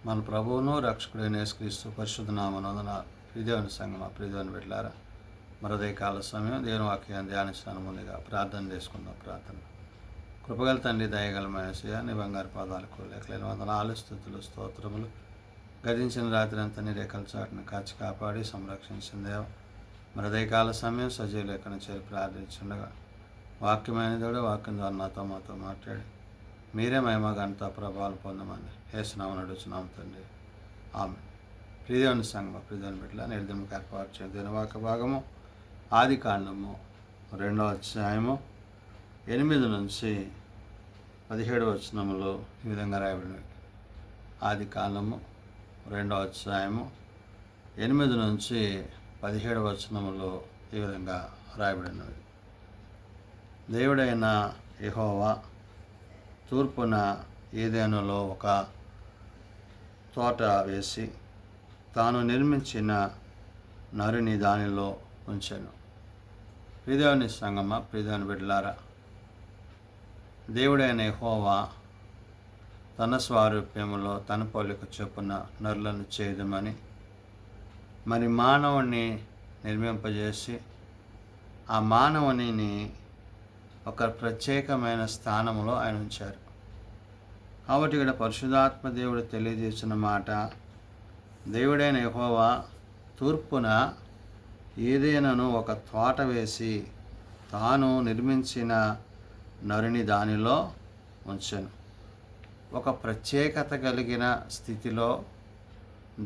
మన ప్రభువును రక్షకుడైన యేసుక్రీస్తు పరిశుద్ధ నామమున ప్రియదేవుని సంగమా ప్రియదేవుని బిడ్డలారా కాల సమయం దేవుని వాక్యాన్ని ధ్యానిస్తాను. ముందుగా ప్రార్థన చేసుకుందాం. ప్రార్థన. కృపగల తండ్రి, దయగల మహేశయ్య, నీ బంగారు పాదాలకు లెక్కలేని వందనాలు, స్తుతులు, స్తోత్రములు. గతించిన రాత్రి అంతా నీ రేఖల చాటును కాచి కాపాడి సంరక్షించిన దేవ కాల సమయం సజీవ లేఖను చేరి ప్రార్థించుండగా వాక్యమైన దేవుడు వాక్యం ద్వారా నాతో మాతో మాట్లాడి మీరే మహిమ ఘనత ప్రభావాలు పొందమని యేసునామమున అడుగుచున్నాము తండ్రి. ఆమె. ప్రియదేవుని సంగమ ప్రియదేవుని బిడ్డల నిర్దిమకు ఏర్పాటు చేయడం దినవాక్య భాగము ఆది కాండము 2వ అధ్యాయము 8 నుంచి 17 వచనములు ఈ విధంగా రాయబడినవి. ఆది కాండము 2వ అధ్యాయము 8 నుంచి 17 వచనములు ఈ విధంగా రాయబడినవి. దేవుడైన యెహోవా తూర్పున ఏదెనులో ఒక తోట వేసి తాను నిర్మించిన నరుని దానిలో ఉంచెను. ప్రియదేవుని సంగమ ప్రియదేవుని బిడ్డలారా, దేవుడైన యెహోవా తన స్వారూప్యములో తన పోలిక చొప్పున నరులను చేయదమని మరి మానవుని నిర్మింపజేసి ఆ మానవునిని ఒక ప్రత్యేకమైన స్థానంలో ఆయన ఉంచారు. కాబట్టి ఇక్కడ పరిశుద్ధాత్మ దేవుడు తెలియజేసిన మాట, దేవుడైన యెహోవా తూర్పున ఏదైనాను ఒక తోట వేసి తాను నిర్మించిన నరుని దానిలో ఉంచెను. ఒక ప్రత్యేకత కలిగిన స్థితిలో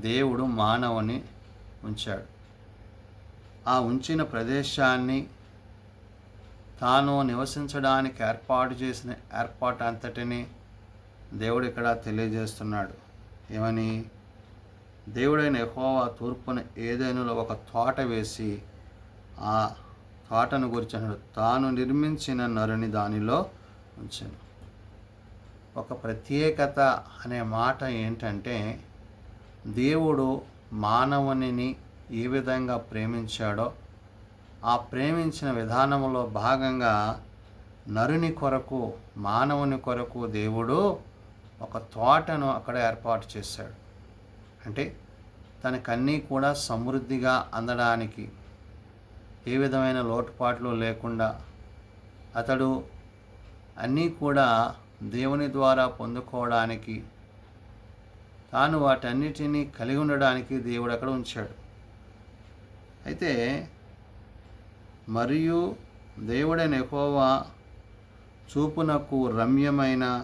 దేవుడు మానవుని ఉంచాడు. ఆ ఉంచిన ప్రదేశాన్ని తాను నివసించడానికి ఏర్పాటు చేసిన ఏర్పాటు అంతటిని దేవుడు ఇక్కడ తెలియజేస్తున్నాడు. ఏమని? దేవుడైన యెహోవా తూర్పున ఏదైనాలో ఒక తోట వేసి ఆ తోటను గురించి అన్నాడు, తాను నిర్మించిన నరుని దానిలో ఉంచాను. ఒక ప్రత్యేకత అనే మాట ఏంటంటే, దేవుడు మానవునిని ఏ విధంగా ప్రేమించాడో ఆ ప్రేమించిన విధానంలో భాగంగా నరుని కొరకు, మానవుని కొరకు దేవుడు ఒక తోటను అక్కడ ఏర్పాటు చేశాడు. అంటే తనకన్నీ కూడా సమృద్ధిగా అందడానికి, ఏ విధమైన లోటుపాట్లు లేకుండా అతడు అన్నీ కూడా దేవుని ద్వారా పొందుకోవడానికి, తాను వాటన్నిటినీ కలిగి ఉండడానికి దేవుడు అక్కడ ఉంచాడు. అయితే మరియు దేవుడైన యెహోవా చూపునకు రమ్యమైనదియు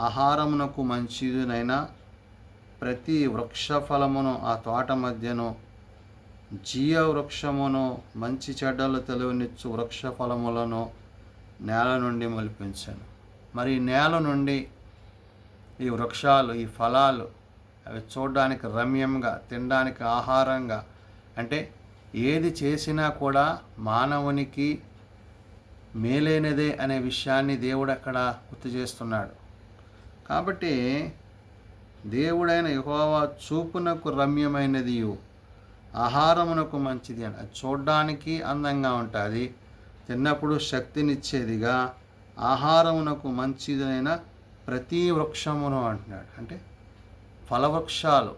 ఆహారమునకు మంచిదినైన ప్రతి వృక్షఫలమును ఆ తోట మధ్యను, జీవవృక్షమును, మంచి చెడ్డలు తెలివినిచ్చు వృక్షఫలములను నేల నుండి మొలిపించాను. మరి నేల నుండి ఈ వృక్షాలు, ఈ ఫలాలు అవి చూడడానికి రమ్యంగా, తినడానికి ఆహారంగా, అంటే ఏది చేసినా కూడా మానవునికి మేలైనదే అనే విషయాన్ని దేవుడు అక్కడ గుర్తు చేస్తున్నాడు. కాబట్టి దేవుడైన యెహోవా చూపునకు రమ్యమైనది, ఆహారమునకు మంచిది అని, అది చూడడానికి అందంగా ఉంటుంది, తిన్నప్పుడు శక్తినిచ్చేదిగా, ఆహారమునకు మంచిదైన ప్రతి వృక్షమును అంటున్నాడు. అంటే ఫలవృక్షాలు,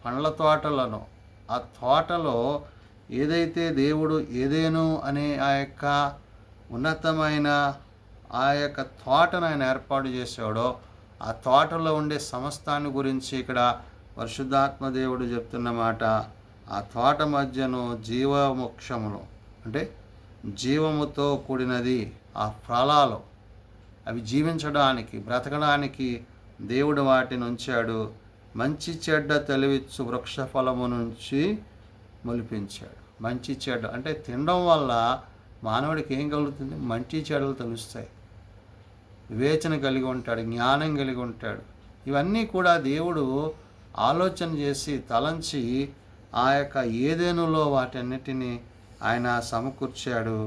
పండ్ల తోటలను, ఆ తోటలో ఏదైతే దేవుడు ఏదేను అనే ఆ యొక్క ఉన్నతమైన ఆ యొక్క తోటను ఆయన ఏర్పాటు చేశాడో ఆ తోటలో ఉండే సమస్తాన్ని గురించి ఇక్కడ పరిశుద్ధాత్మ దేవుడు చెప్తున్న మాట, ఆ తోట మధ్యను జీవవృక్షములు, అంటే జీవముతో కూడినది ఆ ఫలాలు, అవి జీవించడానికి, బ్రతకడానికి దేవుడు వాటిని ఉంచాడు. మంచి చెడ్డ తెలివిచ్చు వృక్ష ఫలము నుంచి మొలిపించాడు. మంచి చెడ్డ అంటే తినడం వల్ల మానవుడికి ఏం కలుగుతుంది? మంచి చెడ్డలు తెలుస్తాయి, వివేచన కలిగి ఉంటాడు, జ్ఞానం కలిగి ఉంటాడు. ఇవన్నీ కూడా దేవుడు ఆలోచన చేసి తలంచి ఆ యొక్క ఏదెనులో వాటన్నిటినీ ఆయన సమకూర్చాడు.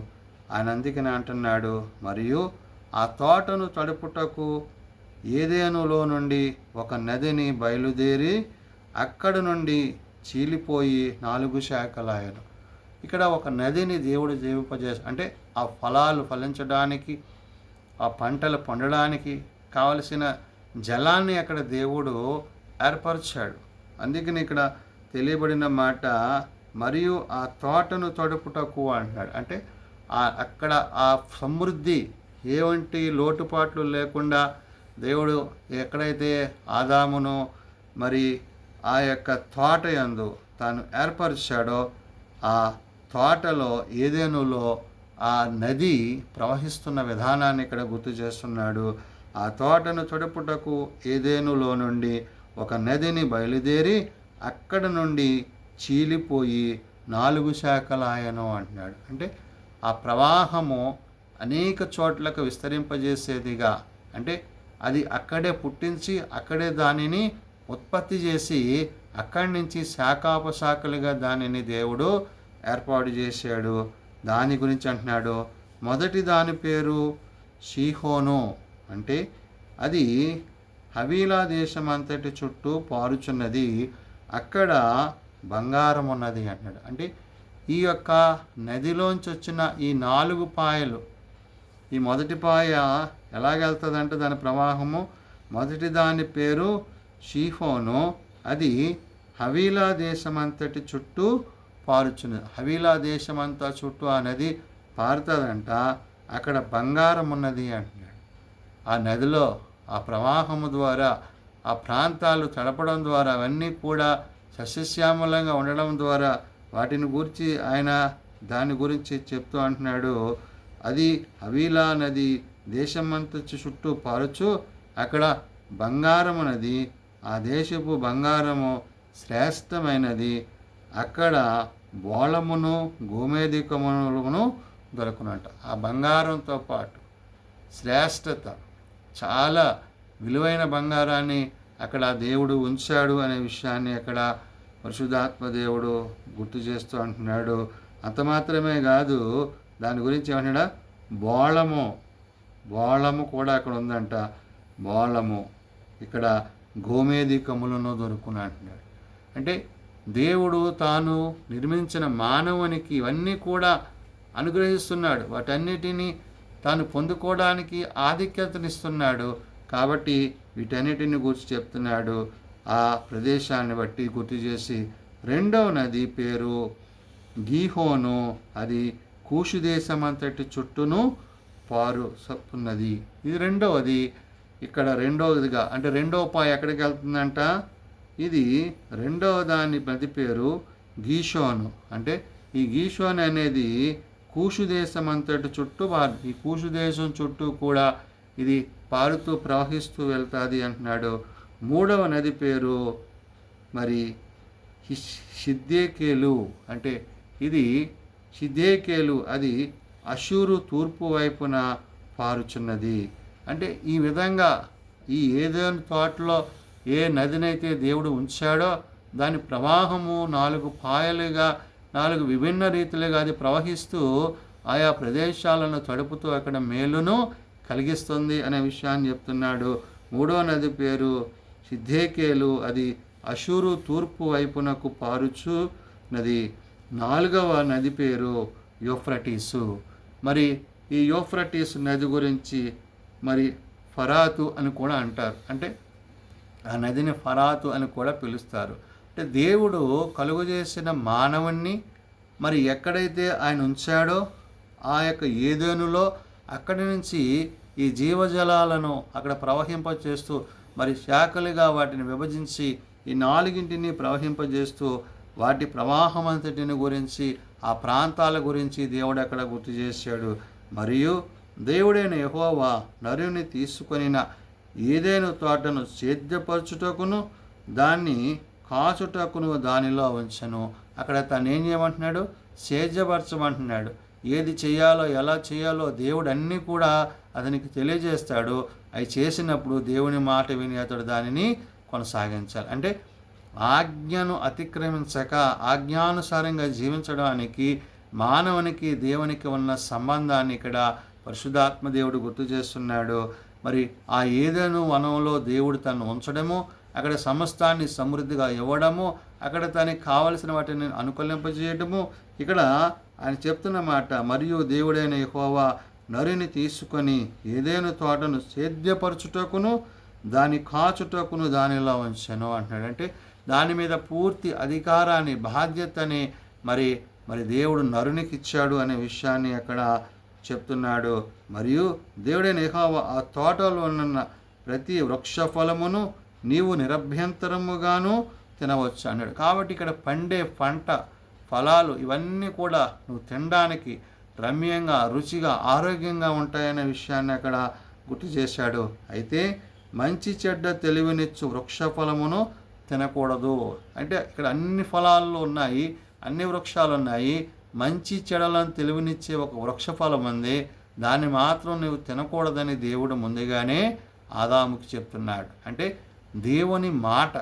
ఆయన అందుకని అంటున్నాడు, మరియు ఆ తోటను తడుపుటకు ఏదెనులో నుండి ఒక నదిని బయలుదేరి అక్కడి నుండి చీలిపోయి 4 శాఖలాయను. ఇక్కడ ఒక నదిని దేవుడు జీవింపజేసి, అంటే ఆ ఫలాలు ఫలించడానికి, ఆ పంటలు పండడానికి కావలసిన జలాన్ని అక్కడ దేవుడు ఏర్పరిచాడు. అందుకని ఇక్కడ తెలియబడిన మాట, మరియు ఆ తోటను తడుపుటకు అంటున్నాడు. అంటే అక్కడ ఆ సమృద్ధి, ఏవంటి లోటుపాట్లు లేకుండా దేవుడు ఎక్కడైతే ఆదామును మరి ఆ యొక్క తోట యందు తాను ఏర్పరిచాడో, ఆ తోటలో ఏదెనులో ఆ నది ప్రవహిస్తున్న విధానాన్ని ఇక్కడ గుర్తు చేస్తున్నాడు. ఆ తోటను తడుపుటకు ఏదెనులో నుండి ఒక నదిని బయలుదేరి అక్కడ నుండి చీలిపోయి 4 శాఖలాయను అంటున్నాడు. అంటే ఆ ప్రవాహము అనేక చోట్లకు విస్తరింపజేసేదిగా, అంటే అది అక్కడే పుట్టించి అక్కడే దానిని ఉత్పత్తి చేసి అక్కడి నుంచి శాఖోపశాఖలుగా దానిని దేవుడు ఏర్పాటు చేశాడు. దాని గురించి అంటున్నాడు. మొదటి దాని పేరు షీహోను, అంటే అది హవీలా దేశం అంతటి చుట్టూ పారుచున్నది, అక్కడ బంగారం ఉన్నది అంటున్నాడు. అంటే ఈ యొక్క నదిలోంచి వచ్చిన ఈ 4 పాయలు, ఈ మొదటి పాయ ఎలాగెళ్తుందంటే దాని ప్రవాహము, మొదటి దాని పేరు షీహోను, అది హవీలా దేశమంతటి చుట్టూ పారుచున్నది. హవీలా దేశమంతా చుట్టూ ఆ నది పారుతుందంట, అక్కడ బంగారం ఉన్నది అంటున్నాడు. ఆ నదిలో ఆ ప్రవాహము ద్వారా ఆ ప్రాంతాలు తడపడం ద్వారా అవన్నీ కూడా సస్యశ్యామలంగా ఉండడం ద్వారా వాటిని గురించి ఆయన దాని గురించి చెప్తూ అంటున్నాడు. అది హవీలా నది దేశమంతా చుట్టూ పారుచు అక్కడ బంగారం నది, ఆ దేశపు బంగారము శ్రేష్టమైనది, అక్కడ బోళమును గోమేధికమును దొరకునంట. ఆ బంగారంతో పాటు శ్రేష్టత, చాలా విలువైన బంగారాన్ని అక్కడ దేవుడు ఉంచాడు అనే విషయాన్ని అక్కడ పరిశుద్ధాత్మ దేవుడు గుర్తు చేస్తూ అంటున్నాడు. అంత మాత్రమే కాదు, దాని గురించి ఏమంటున్నా, బోళము కూడా అక్కడ ఉందంట. బోళము ఇక్కడ గోమేధికములను దొరుకును అంటున్నాడు. అంటే దేవుడు తాను నిర్మించిన మానవునికి ఇవన్నీ కూడా అనుగ్రహిస్తున్నాడు, వాటన్నిటినీ తాను పొందుకోవడానికి ఆధిక్యతనిస్తున్నాడు. కాబట్టి వీటన్నిటిని గురించి చెప్తున్నాడు. ఆ ప్రదేశాన్ని బట్టి గుర్తు చేసి, రెండవ నది పేరు గీహోను, అది కూషు దేశమంతటి చుట్టూను పారుతున్నది. ఇది రెండవది. ఇక్కడ రెండవదిగా, అంటే రెండవ పాయ ఎక్కడికి వెళ్తుందంట, ఇది రెండవ దాని నది పేరు గీషోను. అంటే ఈ గీషోన్ అనేది కూషు దేశం అంతటి చుట్టూ ఈ కూషు దేశం చుట్టూ కూడా ఇది పారుతూ ప్రవహిస్తూ వెళ్తుంది అంటున్నాడు. మూడవ నది పేరు మరి షిద్దేకేలు, అంటే ఇది షిద్దేకేలు, అది అషూరు తూర్పు వైపున పారుచున్నది. అంటే ఈ విధంగా ఈ ఏదైనా తోటలో ఏ నదినైతే దేవుడు ఉంచాడో దాని ప్రవాహము 4 పాయలుగా, 4 విభిన్న రీతిలుగా అది ప్రవహిస్తూ ఆయా ప్రదేశాలను తడుపుతూ అక్కడ మేలును కలిగిస్తుంది అనే విషయాన్ని చెప్తున్నాడు. మూడో నది పేరు షిద్దేకేలు, అది అషూరు తూర్పు వైపునకు పారుచు నది. 4వ నది పేరు యూఫ్రటీసు. మరి ఈ యూఫ్రటీస్ నది గురించి మరి ఫరాతు అని కూడా అంటారు. అంటే ఆ నదిని ఫరాతు అని కూడా పిలుస్తారు. అంటే దేవుడు కలుగు చేసిన మానవుణ్ణి మరి ఎక్కడైతే ఆయన ఉంచాడో ఆ యొక్క ఏదెనులో అక్కడి నుంచి ఈ జీవజలాలను అక్కడ ప్రవహింపచేస్తూ మరి శాఖలుగా వాటిని విభజించి ఈ 4టిని ప్రవహింపజేస్తూ వాటి ప్రవాహం అంతటిని గురించి ఆ ప్రాంతాల గురించి దేవుడు అక్కడ గుర్తు చేశాడు. మరియు దేవుడైన యెహోవా నరుని తీసుకొనిన ఏదైనా తోటను సేద్యపరచుటకును దాన్ని కాచుటకును దానిలో ఉంచను. అక్కడ తను ఏం చేయమంటున్నాడు, సేద్యపరచమంటున్నాడు. ఏది చేయాలో ఎలా చేయాలో దేవుడు అన్నీ కూడా అతనికి తెలియజేస్తాడు. అవి చేసినప్పుడు దేవుని మాట విని అతడు దానిని కొనసాగించాలి. అంటే ఆజ్ఞను అతిక్రమించక ఆజ్ఞానుసారంగా జీవించడానికి మానవునికి దేవునికి ఉన్న సంబంధాన్ని ఇక్కడ పరిశుద్ధాత్మ దేవుడు గుర్తు చేస్తున్నాడు. మరి ఆ ఏదెను వనంలో దేవుడు తను ఉంచడము, అక్కడ సమస్తాన్ని సమృద్ధిగా ఇవ్వడము, అక్కడ తనకి కావలసిన వాటిని అనుకూలింపజేయడము. ఇక్కడ ఆయన చెప్తున్న మాట, మరియు దేవుడైన యెహోవా నరుని తీసుకొని ఏదైనా తోటను సేద్యపరచుటకును దాని కాచుటకును దానిలో ఉంచెను అంటున్నాడు. అంటే దాని మీద పూర్తి అధికారాన్ని, బాధ్యతని మరి మరి దేవుడు నరునికి ఇచ్చాడు అనే విషయాన్ని అక్కడ చెప్తున్నాడు. మరియు దేవుడైన యెహోవా ఆ తోటలో ఉన్న ప్రతి వృక్ష ఫలమును నీవు నిరభ్యంతరముగాను తినవచ్చు అన్నాడు. కాబట్టి ఇక్కడ పండే పంట, ఫలాలు ఇవన్నీ కూడా నువ్వు తినడానికి రమ్యంగా, రుచిగా, ఆరోగ్యంగా ఉంటాయనే విషయాన్ని అక్కడ గుర్తు చేశాడు. అయితే మంచి చెడ్డ తెలివినిచ్చు వృక్ష ఫలమును తినకూడదు. అంటే ఇక్కడ అన్ని ఫలాలు ఉన్నాయి, అన్ని వృక్షాలు ఉన్నాయి. మంచి చెడలను తెలివినిచ్చే ఒక వృక్ష ఫలం ఉంది, దాన్ని మాత్రం నువ్వు తినకూడదని దేవుడు ముందుగానే ఆదాముకి చెప్తున్నాడు. అంటే దేవుని మాట,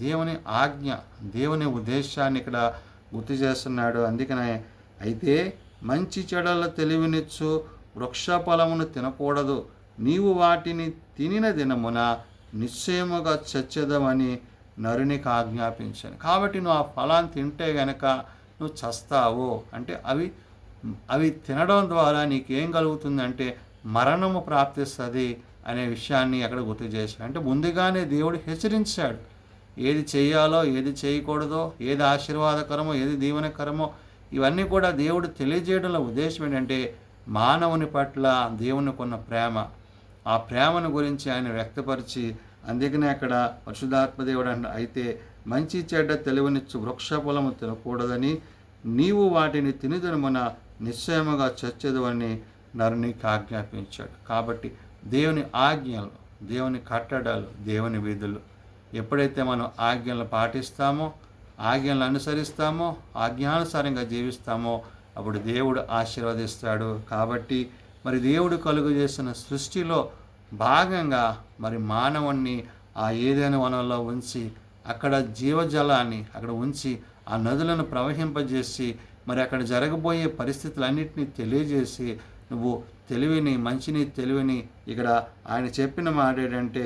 దేవుని ఆజ్ఞ, దేవుని ఉద్దేశాన్ని ఇక్కడ గుర్తు చేస్తున్నాడు. అందుకనే అయితే మంచి చెడల తెలివినిచ్చు వృక్ష ఫలమును తినకూడదు, నీవు వాటిని తినిన దినమున నిశ్చయముగా చచ్చెదవని నరునికి ఆజ్ఞాపించాను. కాబట్టి నువ్వు ఆ ఫలాన్ని తింటే గనక నువ్వు చస్తావు. అంటే అవి తినడం ద్వారా నీకేం కలుగుతుందంటే మరణము ప్రాప్తిస్తుంది అనే విషయాన్ని అక్కడ గుర్తు చేశాడు. అంటే ముందుగానే దేవుడు హెచ్చరించాడు, ఏది చేయాలో, ఏది చేయకూడదో, ఏది ఆశీర్వాదకరమో, ఏది దీవెనకరమో ఇవన్నీ కూడా దేవుడు తెలియజేయడంలో ఉద్దేశం ఏంటంటే మానవుని పట్ల దేవునికి ఉన్న ప్రేమ, ఆ ప్రేమను గురించి ఆయన వ్యక్తపరిచి, అందుకనే అక్కడ పరిశుద్ధాత్మ దేవుడు అంట, అయితే మంచి చెడ్డ తెలివినిచ్చు వృక్ష ఫలము తినకూడదని నీవు వాటిని తినిదనమున నిశ్చయముగా చచ్చెదు అని నరునికి ఆజ్ఞాపించాడు. కాబట్టి దేవుని ఆజ్ఞలు, దేవుని కట్టడాలు, దేవుని విధులు ఎప్పుడైతే మనం ఆజ్ఞలను పాటిస్తామో, ఆజ్ఞలను అనుసరిస్తామో, ఆజ్ఞానుసారంగా జీవిస్తామో అప్పుడు దేవుడు ఆశీర్వదిస్తాడు. కాబట్టి మరి దేవుడు కలుగు చేసిన సృష్టిలో భాగంగా మరి మానవుణ్ణి ఆ ఏదైనా వనంలో ఉంచి అక్కడ జీవజలాన్ని అక్కడ ఉంచి ఆ నదులను ప్రవహింపజేసి మరి అక్కడ జరగబోయే పరిస్థితులన్నింటినీ తెలియజేసి నువ్వు తెలివిని, మంచిని తెలివిని ఇక్కడ ఆయన చెప్పిన మాట ఏంటంటే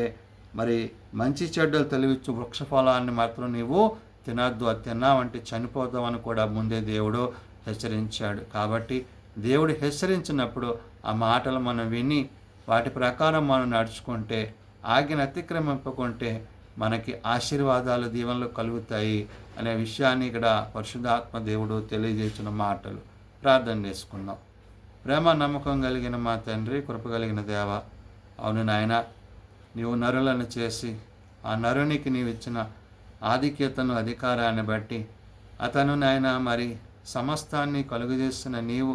మరి మంచి చెడ్డలు తెలివిచ్చు వృక్ష ఫలాన్ని మాత్రం నీవు తినద్దు, అది తిన్నావంటే చనిపోతామని కూడా ముందే దేవుడు హెచ్చరించాడు. కాబట్టి దేవుడు హెచ్చరించినప్పుడు ఆ మాటలు మనం విని వాటి ప్రకారం మనం నడుచుకుంటే, ఆజ్ఞను అతిక్రమింపకుంటే మనకి ఆశీర్వాదాలు, దీవెనలు కలుగుతాయి అనే విషయాన్ని ఇక్కడ పరిశుద్ధాత్మ దేవుడు తెలియజేసిన మాటలు. ప్రార్థన చేసుకుందాం. ప్రేమ నమ్మకం కలిగిన మా తండ్రి, కృప కలిగిన దేవ, అవును నాయన, నీవు నరులను చేసి ఆ నరునికి నీవు ఇచ్చిన ఆధిక్యతను, అధికారాన్ని బట్టి అతను నాయన మరి సమస్తాన్ని కలుగజేసిన నీవు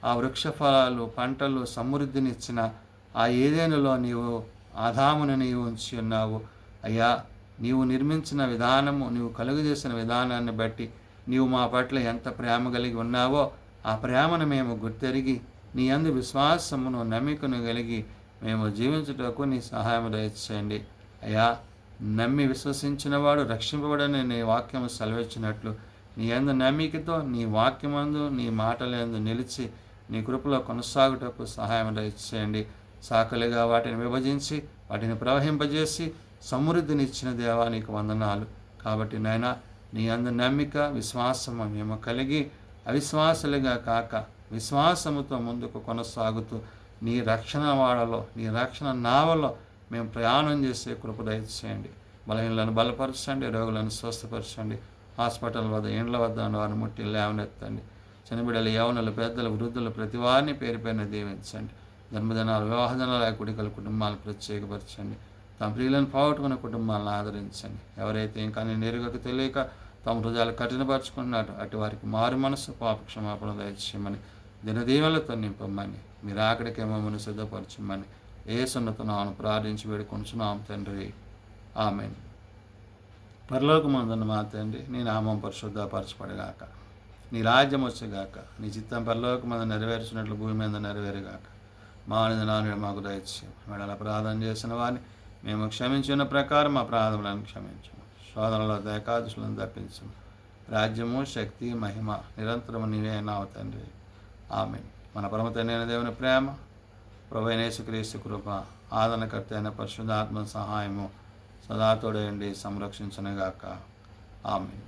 ఆ వృక్ష ఫలాలు, పంటలు, సమృద్ధినిచ్చిన ఆ ఏదెనులో నీవు ఆదామును నీవు ఉంచి ఉన్నావు అయ్యా. నీవు నిర్మించిన విధానము, నీవు కలుగజేసిన విధానాన్ని బట్టి నీవు మా పట్ల ఎంత ప్రేమ కలిగి ఉన్నావో ఆ ప్రేమను మేము గుర్తెరిగి నీ యందు విశ్వాసమును, నమ్మికను కలిగి మేము జీవించుటకు నీ సహాయం దయచేయండి అయ్యా. నమ్మి విశ్వసించిన వాడు రక్షింపబడని నీ వాక్యము సెలవిచ్చినట్లు నీ యందు నమ్మికతో నీ వాక్యమందు, నీ మాటలందు నిలిచి నీ కృపలో కొనసాగుటకు సహాయం దయచేయండి. సాకలిగా వాటిని విభజించి వాటిని ప్రవహింపజేసి సమృద్ధినిచ్చిన దేవా నీకు వందనాలు. కాబట్టి నాయన, నీ యందు నమ్మిక, విశ్వాసము మేము కలిగి అవిశ్వాసులుగా కాక విశ్వాసముతో ముందుకు కొనసాగుతూ నీ రక్షణ వాడలో, నీ రక్షణ నావలో మేము ప్రయాణం చేసే కృప దయచేయండి. బలహీనలను బలపరచండి, రోగులను స్వస్థపరచండి. హాస్పిటల్ వద్ద, ఇండ్ల వద్ద వారిని ముట్టి లేవనెత్తండి. చనిబిడలు, యవనులు, పెద్దలు, వృద్ధులు ప్రతి వారిని పేరు పేరున దీవించండి. జన్మదినాలు, వివాహదినాలు, కుడికల కుటుంబాలను ప్రత్యేకపరచండి. తమ ప్రియులను పోగొట్టుకున్న కుటుంబాలను ఆదరించండి. ఎవరైతే ఇంకా నేను ఎరుగక తెలియక తమ హృదయాలు కఠినపరుచుకున్నారు అటు వారికి మారు మనసు, పాప క్షమాపణ దయచేయమని, దినదీవెనలతో నింపమని, మీరు ఆకడికి మమ్మల్ని సిద్ధపరచమని యేసునామమున ప్రార్థించి వేడుకొనుచున్నాము తండ్రి, ఆమేన్. పరలోకమందున్న మా తండ్రి, నీ నామం పరిశుద్ధపరచబడుగాక, నీ రాజ్యం వచ్చుగాక, నీ చిత్తం పరలోకమందు నెరవేర్చినట్లు భూమి మీద నెరవేరుగాక. మా అనుదినాన్ని మాకు దయచేయము. మేము అపరాధం చేసిన వారిని మేము క్షమించిన ప్రకారం మా అపరాధములను క్షమించము. శోధనలో ఏకాదశులను తప్పించము. రాజ్యము, శక్తి, మహిమ నిరంతరము నీవే అయినావు తండ్రి, ఆమేన్. మన పరమ తండ్రి అయిన దేవుని ప్రేమ, ప్రభువైన యేసుక్రీస్తు కృప, ఆదరణకర్త అయిన పరిశుద్ధాత్మ సహాయము సదా తోడయండి సంరక్షించునుగాక, ఆమేన్.